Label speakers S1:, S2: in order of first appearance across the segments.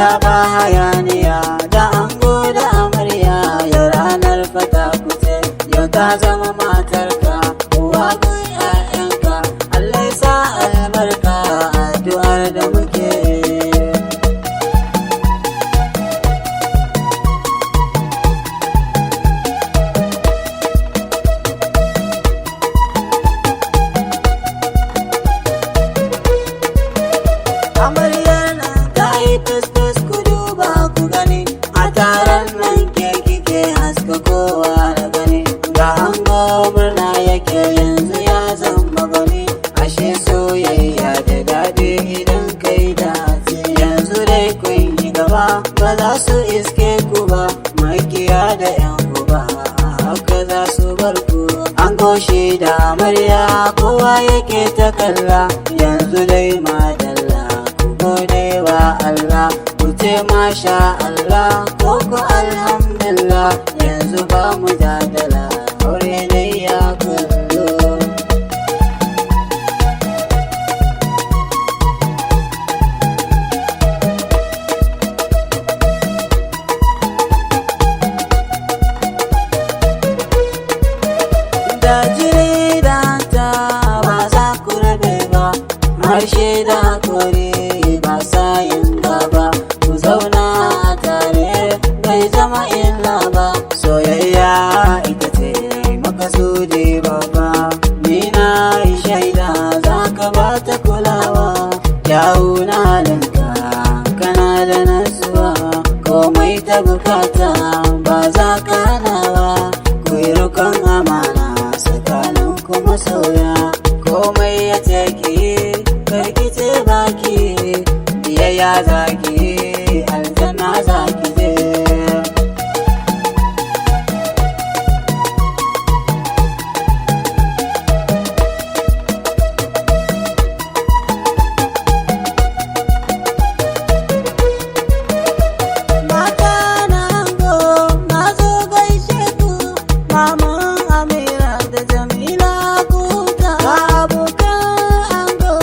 S1: gida ba hayaniya, da ango da amarya yau ranar fata kuce. Yau ta zama matarka, uwa gun 'ya'yanka, Allah ya sa albarka addu'ar da muke. Amaryar nan ta yi tus ku duba ku gani, a taron nan ke kike haska kowa da gani. Ga ango murna yake yanzu ya zama gani, ashe soyayya da daɗi idan kai dace. Yanzu dai kun yi gaba, ba za su iske ku ba, makiya da 'yan uba haka za su bar ku. An goshe da amarya kowa yake ta kalla, yanzu dai madalla gode wa Allah, ku ce masha Allah ko ku alhamdulillah, yanzu ba mu jadala aure dai ya kullu. Da jiri da ta ba za ku rabe ba, harshe da kore ba sa yin gaba, ku zauna tare bai zama illa ba. Soyayya ita ce makasudi babba, ni na yi shaida za ka ba ta kulawa. Kyawu na halinka kana da nasuwa, komai ta bukata ba za ka hanawa. Ku yi rukun amana tsakanin ku masoya, komai ya teki karkice baki, biyayya zaki aljanna zaki je. Mata na ango na zo gaishe ku, maman Amira da Jamila kuta. Ga abokan ango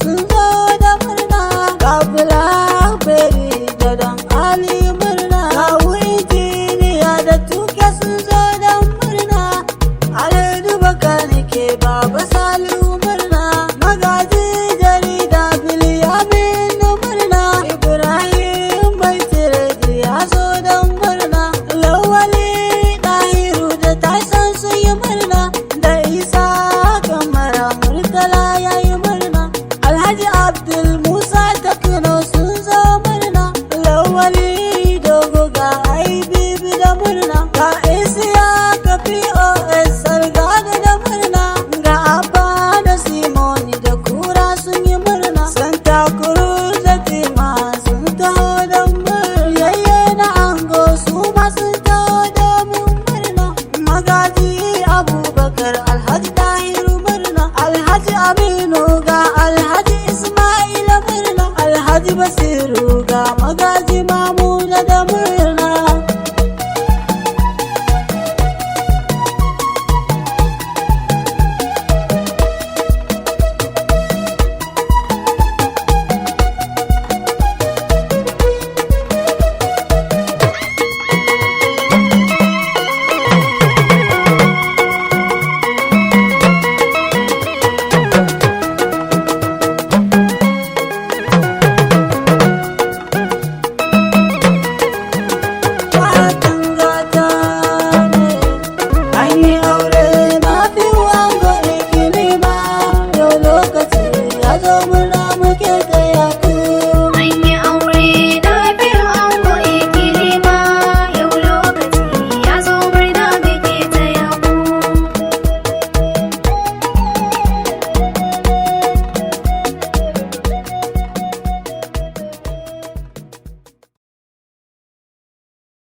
S1: sun zo da murna, ga Blackberry da Dan Ali murna, ga Injiniya da Tuke sun zo da murna. Alhaji Bakari ke Baba Salihu murna, Magaji Jarida Bilyamin murna, Ibrahim Mai Tiredi ya zo da murna, Lawali Dahiru da Tyson sun yi murna, da Isa Kamara Murtala ya yi murna, Alhaji Abdul Musa Takno sun zo murna, Lawali Dogo ga IBB da murna, ga Isiya ka POS Salgado da murna, ga Abba da Simoni da Kura sun yi murna, Santa Cruz da Tima sun taho da murna, yayye na ango su ma sun taho domin murna, Magaji Abubakar Alhaji Tahiru murna, Alhaji Aminu ga Alhaji Ismaila murna, Alhaji Basiru ga Magaji